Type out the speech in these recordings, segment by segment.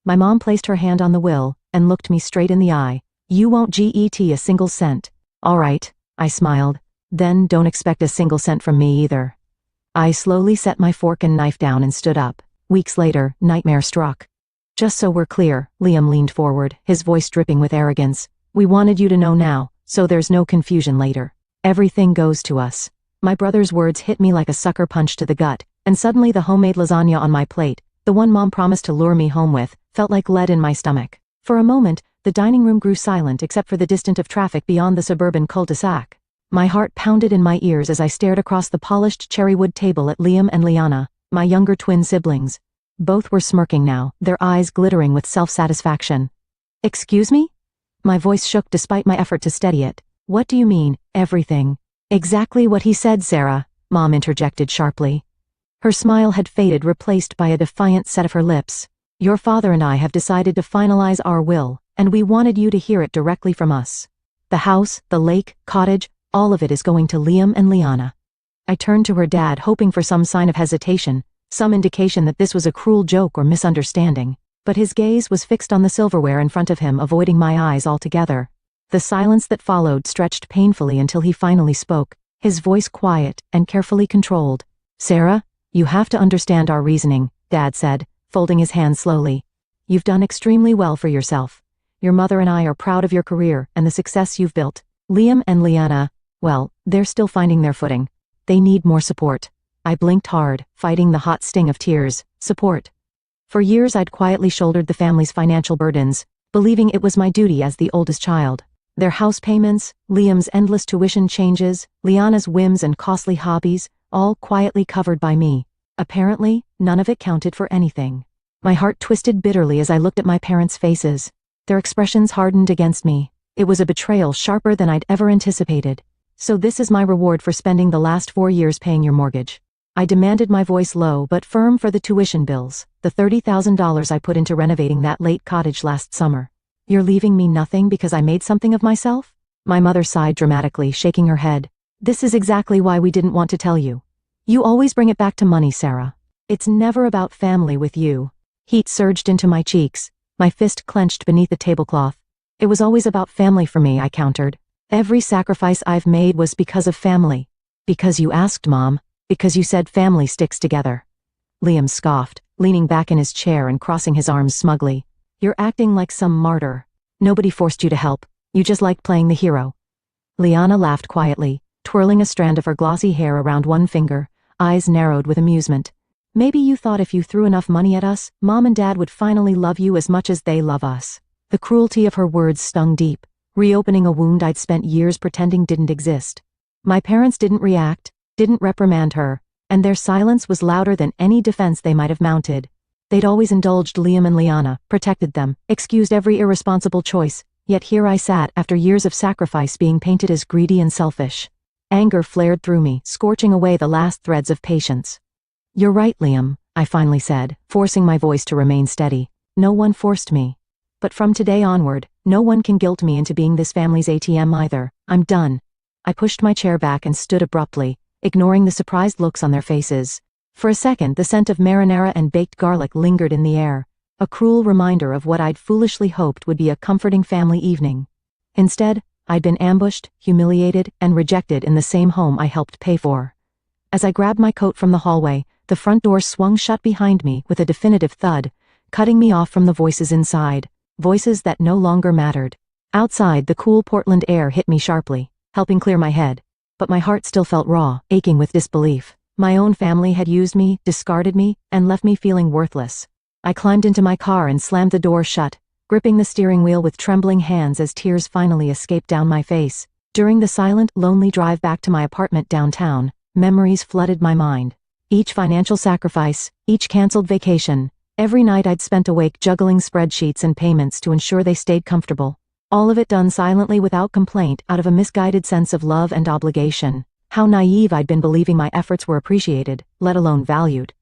My mom placed her hand on the will and looked me straight in the eye. You won't get a single cent. All right, I smiled. Then don't expect a single cent from me either. I slowly set my fork and knife down and stood up. Weeks later, nightmare struck. Just so we're clear, Liam leaned forward, his voice dripping with arrogance. We wanted you to know now, so there's no confusion later. Everything goes to us. My brother's words hit me like a sucker punch to the gut, and suddenly the homemade lasagna on my plate, the one Mom promised to lure me home with, felt like lead in my stomach. For a moment, the dining room grew silent except for the distant of traffic beyond the suburban cul-de-sac. My heart pounded in my ears as I stared across the polished cherrywood table at Liam and Liana, my younger twin siblings. Both were smirking now, their eyes glittering with self-satisfaction. Excuse me? My voice shook despite my effort to steady it. What do you mean, everything? Exactly what he said, Sarah, Mom interjected sharply. Her smile had faded, replaced by a defiant set of her lips. Your father and I have decided to finalize our will, and we wanted you to hear it directly from us. The house, the lake, cottage, all of it is going to Liam and Liana. I turned to her dad, hoping for some sign of hesitation, some indication that this was a cruel joke or misunderstanding, but his gaze was fixed on the silverware in front of him, avoiding my eyes altogether. The silence that followed stretched painfully until he finally spoke, his voice quiet and carefully controlled. Sarah, you have to understand our reasoning, Dad said, folding his hands slowly. You've done extremely well for yourself. Your mother and I are proud of your career and the success you've built. Liam and Liana, well, they're still finding their footing. They need more support. I blinked hard, fighting the hot sting of tears. Support. For years I'd quietly shouldered the family's financial burdens, believing it was my duty as the oldest child. Their house payments, Liam's endless tuition changes, Liana's whims and costly hobbies, all quietly covered by me. Apparently, none of it counted for anything. My heart twisted bitterly as I looked at my parents' faces. Their expressions hardened against me. It was a betrayal sharper than I'd ever anticipated. So this is my reward for spending the last 4 years paying your mortgage. I demanded, my voice low but firm, for the tuition bills, the $30,000 I put into renovating that lake cottage last summer. You're leaving me nothing because I made something of myself? My mother sighed dramatically, shaking her head. This is exactly why we didn't want to tell you. You always bring it back to money, Sarah. It's never about family with you. Heat surged into my cheeks, my fist clenched beneath the tablecloth. It was always about family for me, I countered. Every sacrifice I've made was because of family. Because you asked, Mom. Because you said family sticks together. Liam scoffed, leaning back in his chair and crossing his arms smugly. You're acting like some martyr. Nobody forced you to help. You just liked playing the hero. Liana laughed quietly, twirling a strand of her glossy hair around one finger, eyes narrowed with amusement. Maybe you thought if you threw enough money at us, Mom and Dad would finally love you as much as they love us. The cruelty of her words stung deep, reopening a wound I'd spent years pretending didn't exist. My parents didn't react, didn't reprimand her, and their silence was louder than any defense they might have mounted. They'd always indulged Liam and Liana, protected them, excused every irresponsible choice, yet here I sat after years of sacrifice being painted as greedy and selfish. Anger flared through me, scorching away the last threads of patience. You're right, Liam, I finally said, forcing my voice to remain steady. No one forced me. But from today onward, no one can guilt me into being this family's ATM either. I'm done. I pushed my chair back and stood abruptly, ignoring the surprised looks on their faces. For a second, the scent of marinara and baked garlic lingered in the air, a cruel reminder of what I'd foolishly hoped would be a comforting family evening. Instead, I'd been ambushed, humiliated, and rejected in the same home I helped pay for. As I grabbed my coat from the hallway, the front door swung shut behind me with a definitive thud, cutting me off from the voices inside, voices that no longer mattered. Outside, the cool Portland air hit me sharply, helping clear my head. But my heart still felt raw, aching with disbelief. My own family had used me, discarded me, and left me feeling worthless. I climbed into my car and slammed the door shut, gripping the steering wheel with trembling hands as tears finally escaped down my face. During the silent, lonely drive back to my apartment downtown, memories flooded my mind. Each financial sacrifice, each canceled vacation, every night I'd spent awake juggling spreadsheets and payments to ensure they stayed comfortable. All of it done silently without complaint, out of a misguided sense of love and obligation. How naive I'd been believing my efforts were appreciated, let alone valued.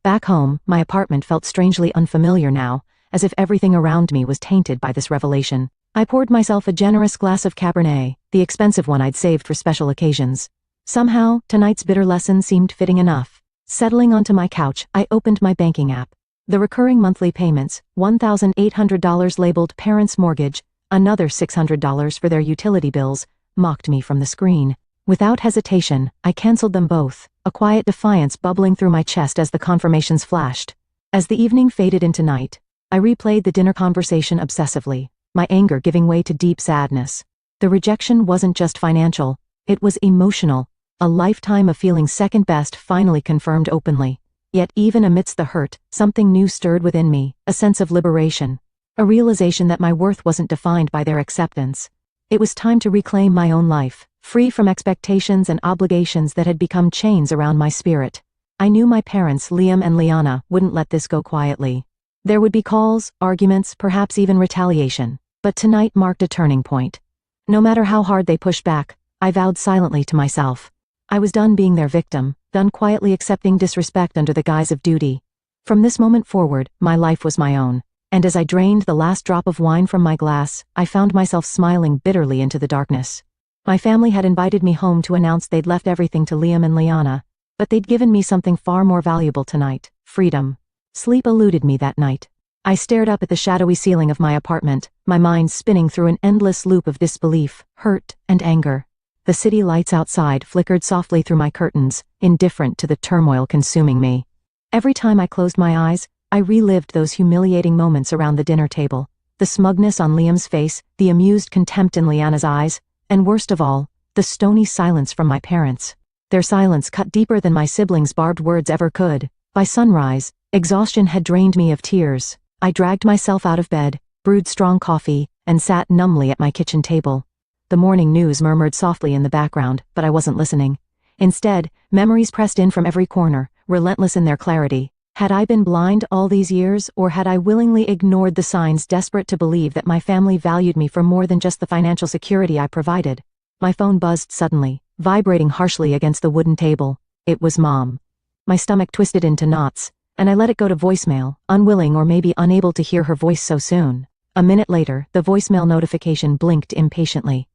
Back home, my apartment felt strangely unfamiliar now, as if everything around me was tainted by this revelation. I poured myself a generous glass of Cabernet, the expensive one I'd saved for special occasions. Somehow, tonight's bitter lesson seemed fitting enough. Settling onto my couch, I opened my banking app. The recurring monthly payments, $1,800 labeled parents' mortgage, another $600 for their utility bills, mocked me from the screen. Without hesitation, I canceled them both, a quiet defiance bubbling through my chest as the confirmations flashed. As the evening faded into night, I replayed the dinner conversation obsessively, my anger giving way to deep sadness. The rejection wasn't just financial, it was emotional, a lifetime of feeling second best finally confirmed openly. Yet even amidst the hurt, something new stirred within me, a sense of liberation, a realization that my worth wasn't defined by their acceptance. It was time to reclaim my own life, free from expectations and obligations that had become chains around my spirit. I knew my parents, Liam and Liana, wouldn't let this go quietly. There would be calls, arguments, perhaps even retaliation, but tonight marked a turning point. No matter how hard they pushed back, I vowed silently to myself. I was done being their victim, done quietly accepting disrespect under the guise of duty. From this moment forward, my life was my own, and as I drained the last drop of wine from my glass, I found myself smiling bitterly into the darkness. My family had invited me home to announce they'd left everything to Liam and Liana, but they'd given me something far more valuable tonight: freedom. Sleep eluded me that night. I stared up at the shadowy ceiling of my apartment, my mind spinning through an endless loop of disbelief, hurt, and anger. The city lights outside flickered softly through my curtains, indifferent to the turmoil consuming me. Every time I closed my eyes, I relived those humiliating moments around the dinner table, the smugness on Liam's face, the amused contempt in Liana's eyes, and worst of all, the stony silence from my parents. Their silence cut deeper than my siblings' barbed words ever could. By sunrise, exhaustion had drained me of tears. I dragged myself out of bed, brewed strong coffee, and sat numbly at my kitchen table. The morning news murmured softly in the background, but I wasn't listening. Instead, memories pressed in from every corner, relentless in their clarity. Had I been blind all these years, or had I willingly ignored the signs, desperate to believe that my family valued me for more than just the financial security I provided? My phone buzzed suddenly, vibrating harshly against the wooden table. It was Mom. My stomach twisted into knots, and I let it go to voicemail, unwilling or maybe unable to hear her voice so soon. A minute later, the voicemail notification blinked impatiently.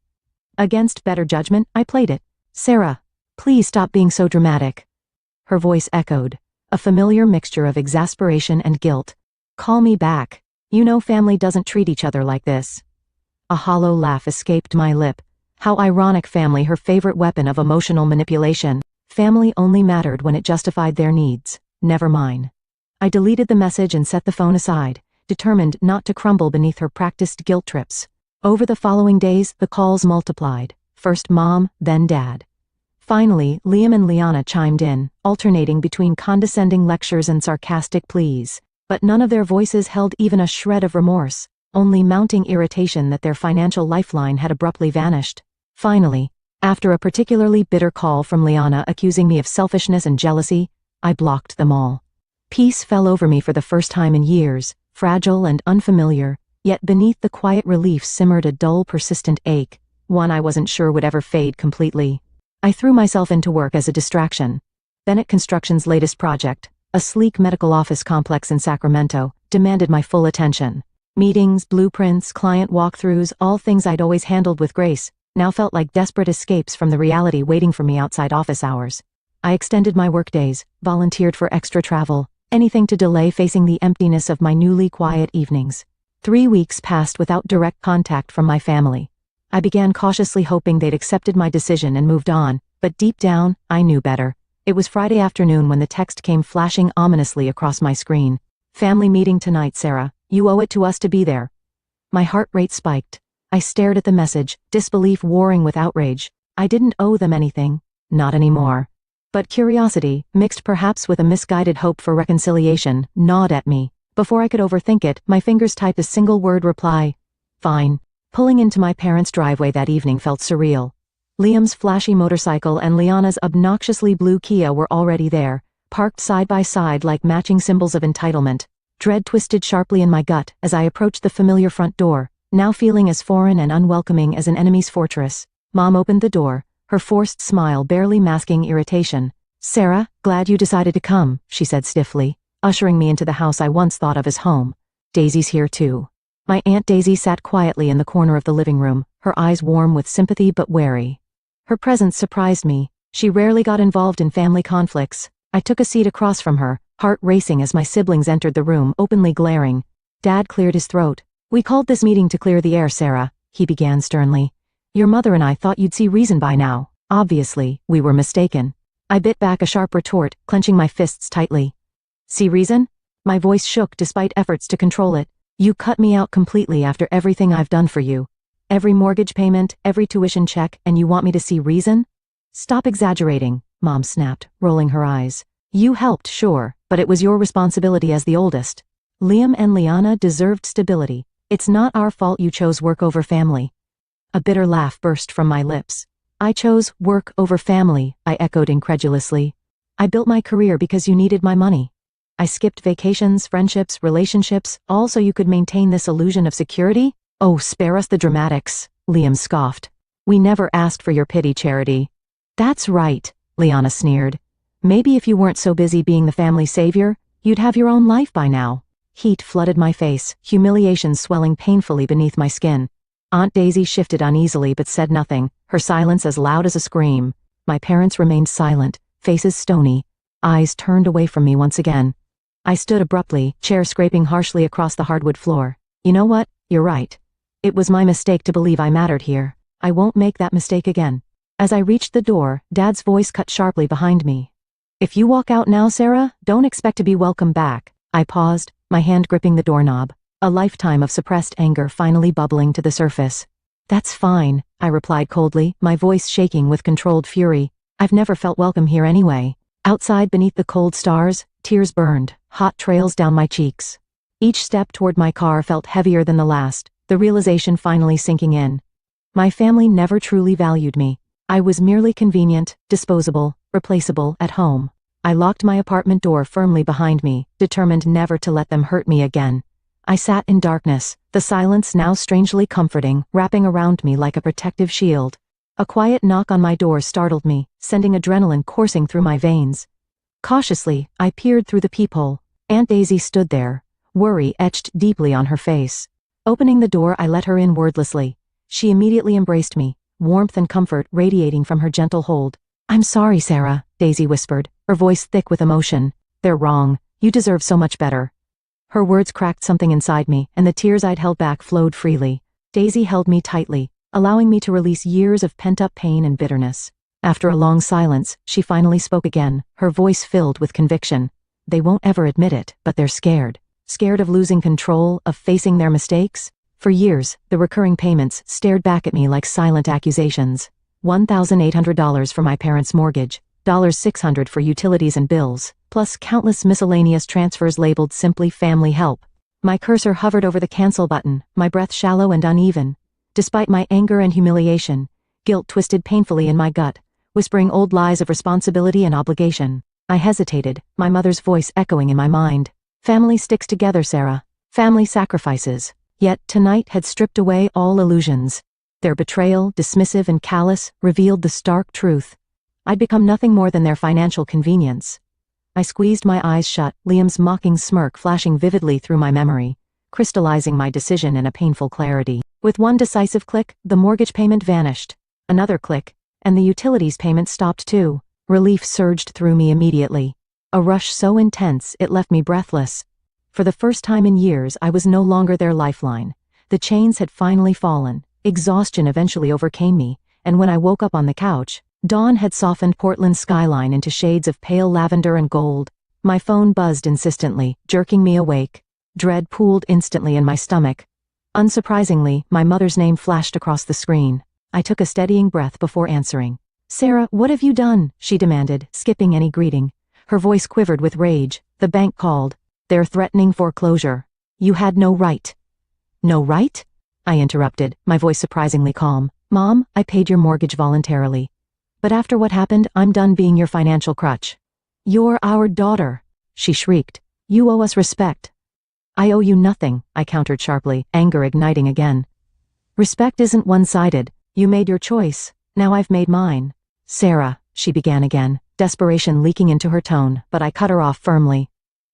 Against better judgment, I played it. "Sarah, please stop being so dramatic." Her voice echoed, a familiar mixture of exasperation and guilt. "Call me back. You know family doesn't treat each other like this." A hollow laugh escaped my lip. How ironic, family, her favorite weapon of emotional manipulation. Family only mattered when it justified their needs, never mine. I deleted the message and set the phone aside, determined not to crumble beneath her practiced guilt trips. Over the following days, the calls multiplied. First Mom, then Dad. Finally, Liam and Liana chimed in, alternating between condescending lectures and sarcastic pleas. But none of their voices held even a shred of remorse, only mounting irritation that their financial lifeline had abruptly vanished. Finally, after a particularly bitter call from Liana accusing me of selfishness and jealousy, I blocked them all. Peace fell over me for the first time in years, fragile and unfamiliar. Yet beneath the quiet relief simmered a dull, persistent ache, one I wasn't sure would ever fade completely. I threw myself into work as a distraction. Bennett Construction's latest project, a sleek medical office complex in Sacramento, demanded my full attention. Meetings, blueprints, client walkthroughs, all things I'd always handled with grace, now felt like desperate escapes from the reality waiting for me outside office hours. I extended my workdays, volunteered for extra travel, anything to delay facing the emptiness of my newly quiet evenings. 3 weeks passed without direct contact from my family. I began cautiously hoping they'd accepted my decision and moved on, but deep down, I knew better. It was Friday afternoon when the text came flashing ominously across my screen. "Family meeting tonight, Sarah. You owe it to us to be there." My heart rate spiked. I stared at the message, disbelief warring with outrage. I didn't owe them anything. Not anymore. But curiosity, mixed perhaps with a misguided hope for reconciliation, gnawed at me. Before I could overthink it, my fingers typed a single-word reply: "Fine." Pulling into my parents' driveway that evening felt surreal. Liam's flashy motorcycle and Liana's obnoxiously blue Kia were already there, parked side by side like matching symbols of entitlement. Dread twisted sharply in my gut as I approached the familiar front door, now feeling as foreign and unwelcoming as an enemy's fortress. Mom opened the door, her forced smile barely masking irritation. "Sarah, glad you decided to come," she said stiffly, ushering me into the house I once thought of as home. "Daisy's here too." My Aunt Daisy sat quietly in the corner of the living room, her eyes warm with sympathy but wary. Her presence surprised me. She rarely got involved in family conflicts. I took a seat across from her, heart racing as my siblings entered the room, openly glaring. Dad cleared his throat. "We called this meeting to clear the air, Sarah," he began sternly. "Your mother and I thought you'd see reason by now. Obviously, we were mistaken." I bit back a sharp retort, clenching my fists tightly. "See reason?" My voice shook despite efforts to control it. "You cut me out completely after everything I've done for you. Every mortgage payment, every tuition check, and you want me to see reason?" "Stop exaggerating," Mom snapped, rolling her eyes. "You helped, sure, but it was your responsibility as the oldest. Liam and Liana deserved stability. It's not our fault you chose work over family." A bitter laugh burst from my lips. "I chose work over family," I echoed incredulously. "I built my career because you needed my money. I skipped vacations, friendships, relationships, all so you could maintain this illusion of security? Oh, spare us the dramatics," Liam scoffed. "We never asked for your pity, Charity." "That's right," Liana sneered. "Maybe if you weren't so busy being the family savior, you'd have your own life by now." Heat flooded my face, humiliation swelling painfully beneath my skin. Aunt Daisy shifted uneasily but said nothing, her silence as loud as a scream. My parents remained silent, faces stony, eyes turned away from me once again. I stood abruptly, chair scraping harshly across the hardwood floor. "You know what? You're right. It was my mistake to believe I mattered here. I won't make that mistake again." As I reached the door, Dad's voice cut sharply behind me. "If you walk out now, Sarah, don't expect to be welcome back." I paused, my hand gripping the doorknob, a lifetime of suppressed anger finally bubbling to the surface. "That's fine," I replied coldly, my voice shaking with controlled fury. "I've never felt welcome here anyway." Outside beneath the cold stars, tears burned, hot trails down my cheeks. Each step toward my car felt heavier than the last, the realization finally sinking in. My family never truly valued me. I was merely convenient, disposable, replaceable at home. I locked my apartment door firmly behind me, determined never to let them hurt me again. I sat in darkness, the silence now strangely comforting, wrapping around me like a protective shield. A quiet knock on my door startled me, sending adrenaline coursing through my veins. Cautiously, I peered through the peephole. Aunt Daisy stood there, worry etched deeply on her face. Opening the door, I let her in wordlessly. She immediately embraced me, warmth and comfort radiating from her gentle hold. "I'm sorry, Sarah," Daisy whispered, her voice thick with emotion. "They're wrong. You deserve so much better." Her words cracked something inside me, and the tears I'd held back flowed freely. Daisy held me tightly, allowing me to release years of pent-up pain and bitterness. After a long silence, she finally spoke again, her voice filled with conviction. "They won't ever admit it, but they're scared. Scared of losing control, of facing their mistakes." For years, the recurring payments stared back at me like silent accusations. $1,800 for my parents' mortgage, $600 for utilities and bills, plus countless miscellaneous transfers labeled simply family help. My cursor hovered over the cancel button, my breath shallow and uneven. Despite my anger and humiliation, guilt twisted painfully in my gut, whispering old lies of responsibility and obligation. I hesitated, my mother's voice echoing in my mind. "Family sticks together, Sarah. Family sacrifices." Yet tonight had stripped away all illusions. Their betrayal, dismissive and callous, revealed the stark truth. I'd become nothing more than their financial convenience. I squeezed my eyes shut, Liam's mocking smirk flashing vividly through my memory, crystallizing my decision in a painful clarity. With one decisive click, the mortgage payment vanished. Another click, and the utilities payment stopped too. Relief surged through me immediately. A rush so intense it left me breathless. For the first time in years, I was no longer their lifeline. The chains had finally fallen. Exhaustion eventually overcame me, and when I woke up on the couch, dawn had softened Portland's skyline into shades of pale lavender and gold. My phone buzzed insistently, jerking me awake. Dread pooled instantly in my stomach. Unsurprisingly, my mother's name flashed across the screen. I took a steadying breath before answering. "Sarah, what have you done?" she demanded, skipping any greeting. Her voice quivered with rage. "The bank called. They're threatening foreclosure. You had no right." "No right?" I interrupted, my voice surprisingly calm. "Mom, I paid your mortgage voluntarily. But after what happened, I'm done being your financial crutch." "You're our daughter," she shrieked. "You owe us respect." "I owe you nothing," I countered sharply, anger igniting again. "Respect isn't one-sided. You made your choice. Now I've made mine." "Sarah," she began again, desperation leaking into her tone, but I cut her off firmly.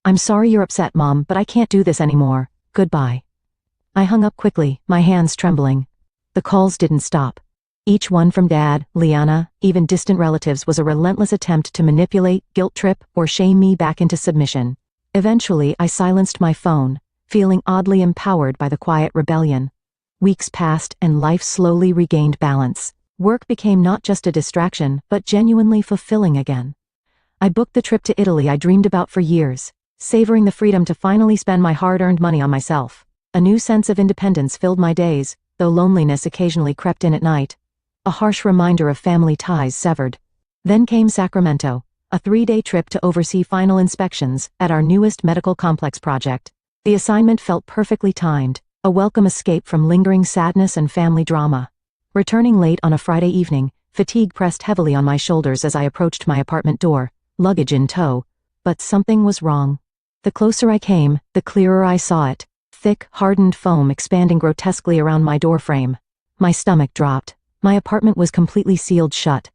"I'm sorry you're upset, Mom, but I can't do this anymore. Goodbye." I hung up quickly, my hands trembling. The calls didn't stop. Each one from Dad, Liana, even distant relatives was a relentless attempt to manipulate, guilt trip, or shame me back into submission. Eventually, I silenced my phone, feeling oddly empowered by the quiet rebellion. Weeks passed and life slowly regained balance. Work became not just a distraction, but genuinely fulfilling again. I booked the trip to Italy I dreamed about for years, savoring the freedom to finally spend my hard-earned money on myself. A new sense of independence filled my days, though loneliness occasionally crept in at night. A harsh reminder of family ties severed. Then came Sacramento, a 3-day trip to oversee final inspections at our newest medical complex project. The assignment felt perfectly timed, a welcome escape from lingering sadness and family drama. Returning late on a Friday evening, fatigue pressed heavily on my shoulders as I approached my apartment door, luggage in tow. But something was wrong. The closer I came, the clearer I saw it. Thick, hardened foam expanding grotesquely around my doorframe. My stomach dropped. My apartment was completely sealed shut.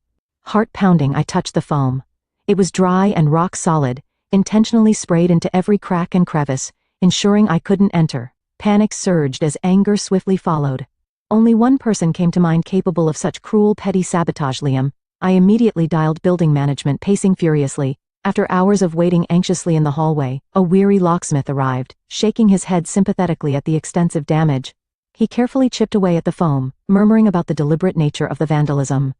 Heart pounding, I touched the foam. It was dry and rock solid, intentionally sprayed into every crack and crevice, ensuring I couldn't enter. Panic surged as anger swiftly followed. Only one person came to mind capable of such cruel, petty sabotage, Liam. I immediately dialed building management, pacing furiously. After hours of waiting anxiously in the hallway, a weary locksmith arrived, shaking his head sympathetically at the extensive damage. He carefully chipped away at the foam, murmuring about the deliberate nature of the vandalism.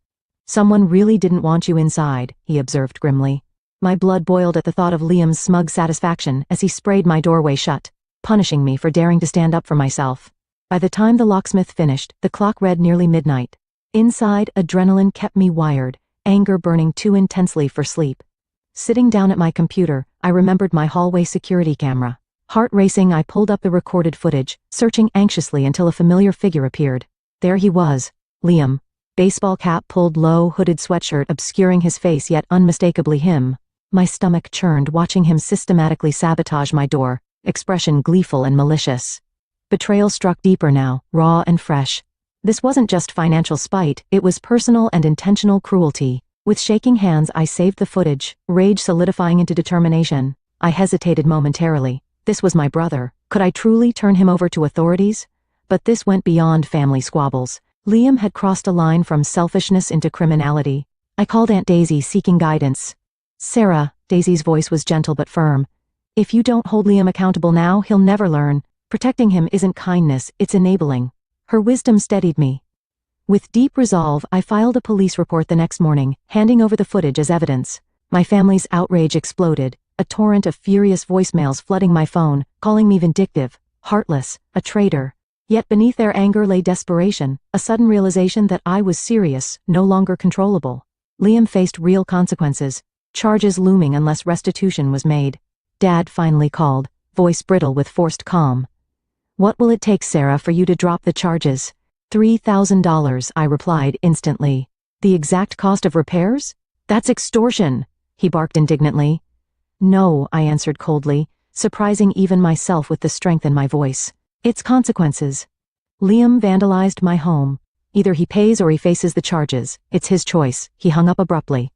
"Someone really didn't want you inside," he observed grimly. My blood boiled at the thought of Liam's smug satisfaction as he sprayed my doorway shut, punishing me for daring to stand up for myself. By the time the locksmith finished, the clock read nearly midnight. Inside, adrenaline kept me wired, anger burning too intensely for sleep. Sitting down at my computer, I remembered my hallway security camera. Heart racing, I pulled up the recorded footage, searching anxiously until a familiar figure appeared. There he was, Liam. Baseball cap pulled low, hooded sweatshirt obscuring his face, yet unmistakably him. My stomach churned watching him systematically sabotage my door, expression gleeful and malicious. Betrayal struck deeper now, raw and fresh. This wasn't just financial spite, it was personal and intentional cruelty. With shaking hands, I saved the footage, rage solidifying into determination. I hesitated momentarily. This was my brother. Could I truly turn him over to authorities? But this went beyond family squabbles. Liam had crossed a line from selfishness into criminality. I called Aunt Daisy, seeking guidance. "Sarah," Daisy's voice was gentle but firm. "If you don't hold Liam accountable now, he'll never learn. Protecting him isn't kindness, it's enabling." Her wisdom steadied me. With deep resolve, I filed a police report the next morning, handing over the footage as evidence. My family's outrage exploded, a torrent of furious voicemails flooding my phone, calling me vindictive, heartless, a traitor. Yet beneath their anger lay desperation, a sudden realization that I was serious, no longer controllable. Liam faced real consequences, charges looming unless restitution was made. Dad finally called, voice brittle with forced calm. "What will it take, Sarah, for you to drop the charges?" $3,000, I replied instantly. "The exact cost of repairs? That's extortion," he barked indignantly. "No," I answered coldly, surprising even myself with the strength in my voice. "It's consequences. Liam vandalized my home. Either he pays or he faces the charges. It's his choice." He hung up abruptly.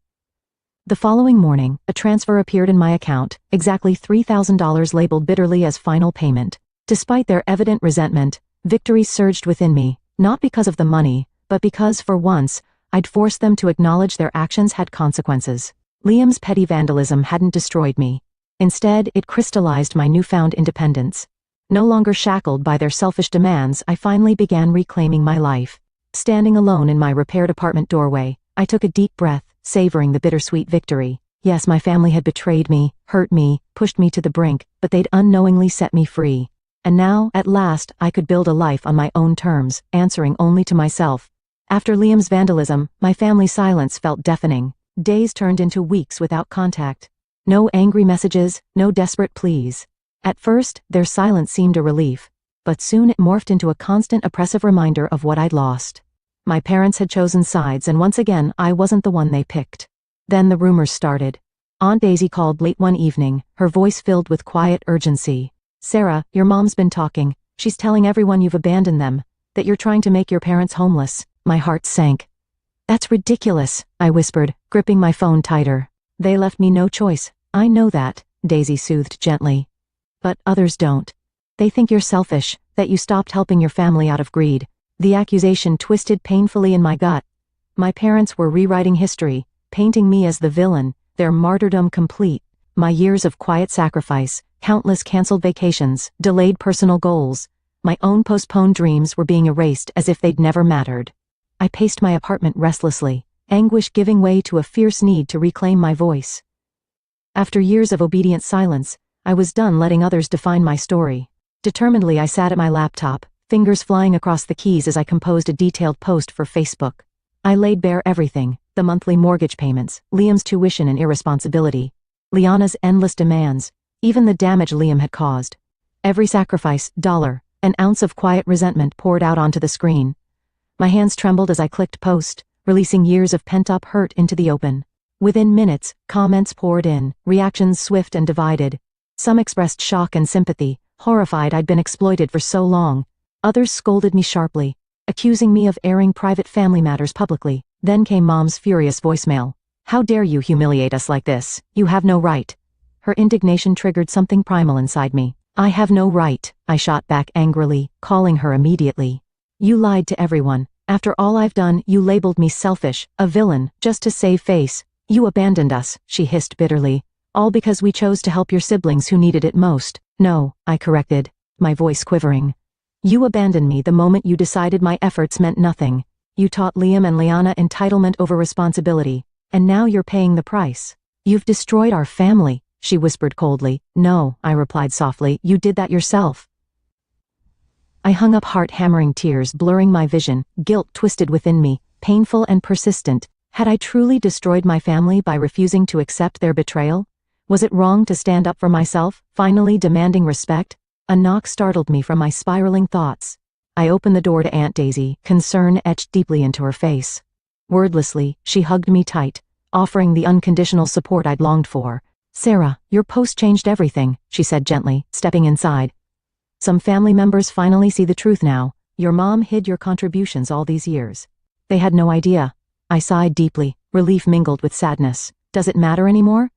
The following morning, a transfer appeared in my account, exactly $3,000 labeled bitterly as final payment. Despite their evident resentment, victory surged within me, not because of the money, but because, for once, I'd forced them to acknowledge their actions had consequences. Liam's petty vandalism hadn't destroyed me. Instead, it crystallized my newfound independence. No longer shackled by their selfish demands, I finally began reclaiming my life. Standing alone in my repaired apartment doorway, I took a deep breath, savoring the bittersweet victory. Yes, my family had betrayed me, hurt me, pushed me to the brink, but they'd unknowingly set me free. And now, at last, I could build a life on my own terms, answering only to myself. After Liam's vandalism, my family's silence felt deafening. Days turned into weeks without contact. No angry messages, no desperate pleas. At first, their silence seemed a relief, but soon it morphed into a constant oppressive reminder of what I'd lost. My parents had chosen sides, and once again, I wasn't the one they picked. Then the rumors started. Aunt Daisy called late one evening, her voice filled with quiet urgency. "Sarah, your mom's been talking. She's telling everyone you've abandoned them, that you're trying to make your parents homeless." My heart sank. "That's ridiculous," I whispered, gripping my phone tighter. "They left me no choice. I know that," Daisy soothed gently. "But others don't. They think you're selfish, that you stopped helping your family out of greed. The accusation twisted painfully in my gut. My parents were rewriting history, painting me as the villain, their martyrdom complete. My years of quiet sacrifice, countless canceled vacations, delayed personal goals, my own postponed dreams were being erased as if they'd never mattered. I paced my apartment restlessly, anguish giving way to a fierce need to reclaim my voice. After years of obedient silence, I was done letting others define my story. Determinedly I sat at my laptop, fingers flying across the keys as I composed a detailed post for Facebook. I laid bare everything: the monthly mortgage payments, Liam's tuition and irresponsibility, Liana's endless demands, even the damage Liam had caused. Every sacrifice, dollar, an ounce of quiet resentment poured out onto the screen. My hands trembled as I clicked post, releasing years of pent-up hurt into the open. Within minutes, comments poured in, reactions swift and divided. Some expressed shock and sympathy, horrified I'd been exploited for so long. Others scolded me sharply, accusing me of airing private family matters publicly. Then came Mom's furious voicemail. "How dare you humiliate us like this? You have no right." Her indignation triggered something primal inside me. "I have no right," I shot back angrily, calling her immediately. "You lied to everyone. After all I've done, you labeled me selfish, a villain, just to save face. You abandoned us," she hissed bitterly. "All because we chose to help your siblings who needed it most." "No," I corrected, my voice quivering. "You abandoned me the moment you decided my efforts meant nothing. You taught Liam and Liana entitlement over responsibility, and now you're paying the price. You've destroyed our family," she whispered coldly. "No," I replied softly, "you did that yourself." I hung up, heart-hammering tears blurring my vision, guilt twisted within me, painful and persistent. Had I truly destroyed my family by refusing to accept their betrayal? Was it wrong to stand up for myself, finally demanding respect? A knock startled me from my spiraling thoughts. I opened the door to Aunt Daisy, concern etched deeply into her face. Wordlessly, she hugged me tight, offering the unconditional support I'd longed for. "Sarah, your post changed everything," she said gently, stepping inside. "Some family members finally see the truth now. Your mom hid your contributions all these years. They had no idea." I sighed deeply, relief mingled with sadness. "Does it matter anymore?"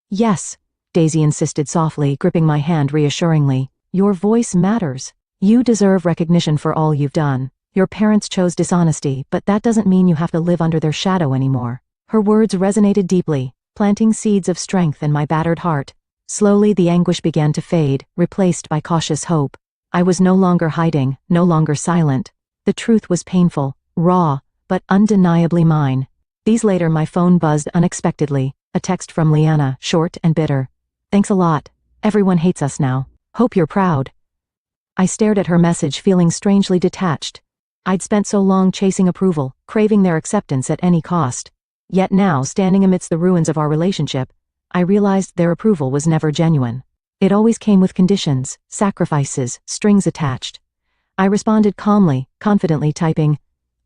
"Yes," Daisy insisted softly, gripping my hand reassuringly. "Your voice matters. You deserve recognition for all you've done. Your parents chose dishonesty, but that doesn't mean you have to live under their shadow anymore." Her words resonated deeply, planting seeds of strength in my battered heart. Slowly the anguish began to fade, replaced by cautious hope. I was no longer hiding, no longer silent. The truth was painful, raw, but undeniably mine. Days later my phone buzzed unexpectedly, a text from Liana, short and bitter. "Thanks a lot. Everyone hates us now. Hope you're proud." I stared at her message, feeling strangely detached. I'd spent so long chasing approval, craving their acceptance at any cost. Yet now, standing amidst the ruins of our relationship, I realized their approval was never genuine. It always came with conditions, sacrifices, strings attached. I responded calmly, confidently typing,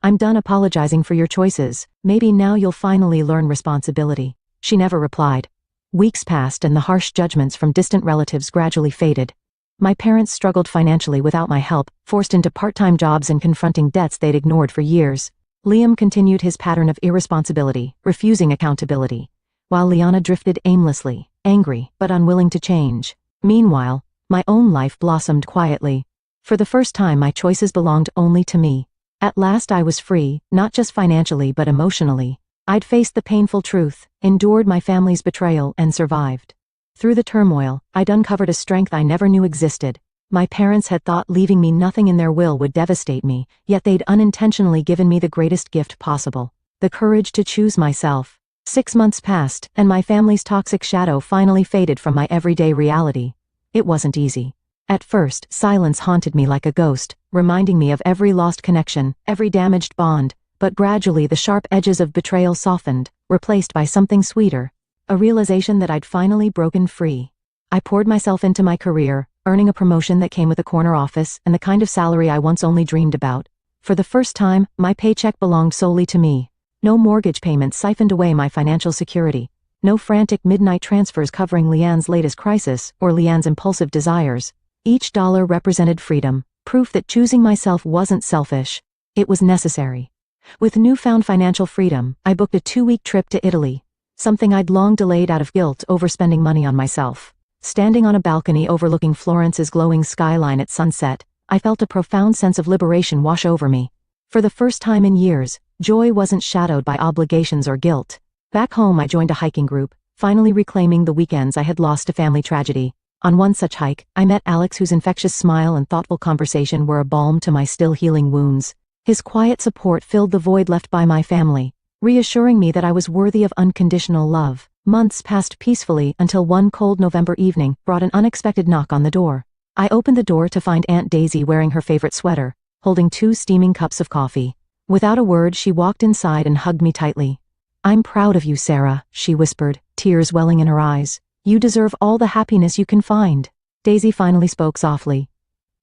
"I'm done apologizing for your choices. Maybe now you'll finally learn responsibility." She never replied. Weeks passed and the harsh judgments from distant relatives gradually faded. My parents struggled financially without my help, forced into part-time jobs and confronting debts they'd ignored for years. Liam continued his pattern of irresponsibility, refusing accountability, while Liana drifted aimlessly, angry but unwilling to change. Meanwhile, my own life blossomed quietly. For the first time my choices belonged only to me. At last I was free, not just financially but emotionally. I'd faced the painful truth, endured my family's betrayal, and survived. Through the turmoil, I'd uncovered a strength I never knew existed. My parents had thought leaving me nothing in their will would devastate me, yet they'd unintentionally given me the greatest gift possible: the courage to choose myself. 6 months passed, and my family's toxic shadow finally faded from my everyday reality. It wasn't easy. At first, silence haunted me like a ghost, reminding me of every lost connection, every damaged bond, but gradually the sharp edges of betrayal softened, replaced by something sweeter, a realization that I'd finally broken free. I poured myself into my career, earning a promotion that came with a corner office and the kind of salary I once only dreamed about. For the first time, my paycheck belonged solely to me. No mortgage payments siphoned away my financial security. No frantic midnight transfers covering Leanne's latest crisis or Leanne's impulsive desires. Each dollar represented freedom, proof that choosing myself wasn't selfish. It was necessary. With newfound financial freedom, I booked a 2-week trip to Italy, something I'd long delayed out of guilt over spending money on myself. Standing on a balcony overlooking Florence's glowing skyline at sunset, I felt a profound sense of liberation wash over me. For the first time in years, joy wasn't shadowed by obligations or guilt. Back home I joined a hiking group, finally reclaiming the weekends I had lost to family tragedy. On one such hike, I met Alex, whose infectious smile and thoughtful conversation were a balm to my still healing wounds. His quiet support filled the void left by my family, reassuring me that I was worthy of unconditional love. Months passed peacefully until one cold November evening brought an unexpected knock on the door. I opened the door to find Aunt Daisy wearing her favorite sweater, holding 2 steaming cups of coffee. Without a word, she walked inside and hugged me tightly. "I'm proud of you, Sarah," she whispered, tears welling in her eyes. "You deserve all the happiness you can find." Daisy finally spoke softly.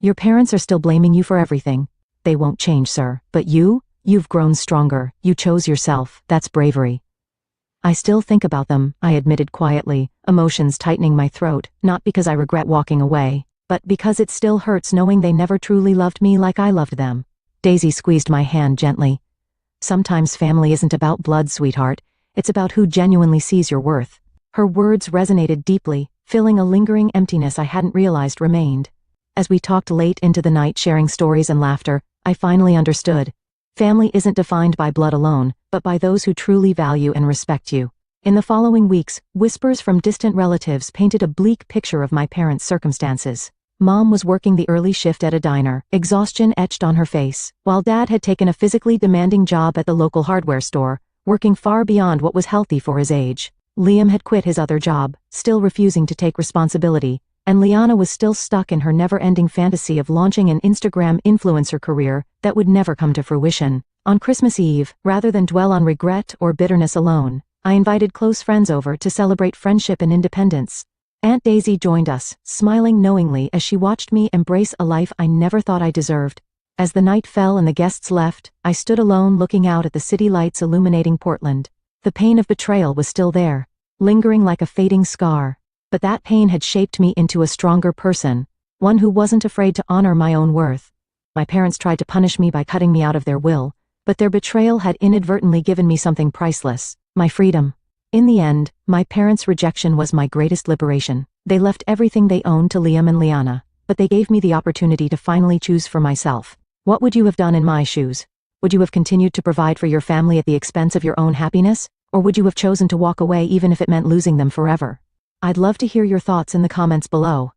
"Your parents are still blaming you for everything. They won't change, sir. But you've grown stronger. You chose yourself. That's bravery." "I still think about them," I admitted quietly, emotions tightening my throat, not because I regret walking away, but because it still hurts knowing they never truly loved me like I loved them. Daisy squeezed my hand gently. "Sometimes family isn't about blood, sweetheart. It's about who genuinely sees your worth." Her words resonated deeply, filling a lingering emptiness I hadn't realized remained. As we talked late into the night, sharing stories and laughter, I finally understood. Family isn't defined by blood alone, but by those who truly value and respect you. In the following weeks, whispers from distant relatives painted a bleak picture of my parents' circumstances. Mom was working the early shift at a diner, exhaustion etched on her face, while Dad had taken a physically demanding job at the local hardware store, working far beyond what was healthy for his age. Liam had quit his other job, still refusing to take responsibility, and Liana was still stuck in her never-ending fantasy of launching an Instagram influencer career that would never come to fruition. On Christmas Eve, rather than dwell on regret or bitterness alone, I invited close friends over to celebrate friendship and independence. Aunt Daisy joined us, smiling knowingly as she watched me embrace a life I never thought I deserved. As the night fell and the guests left, I stood alone looking out at the city lights illuminating Portland. The pain of betrayal was still there, lingering like a fading scar, but that pain had shaped me into a stronger person, one who wasn't afraid to honor my own worth. My parents tried to punish me by cutting me out of their will, but their betrayal had inadvertently given me something priceless: my freedom. In the end, my parents' rejection was my greatest liberation. They left everything they owned to Liam and Liana, but they gave me the opportunity to finally choose for myself. What would you have done in my shoes? Would you have continued to provide for your family at the expense of your own happiness? Or would you have chosen to walk away even if it meant losing them forever? I'd love to hear your thoughts in the comments below.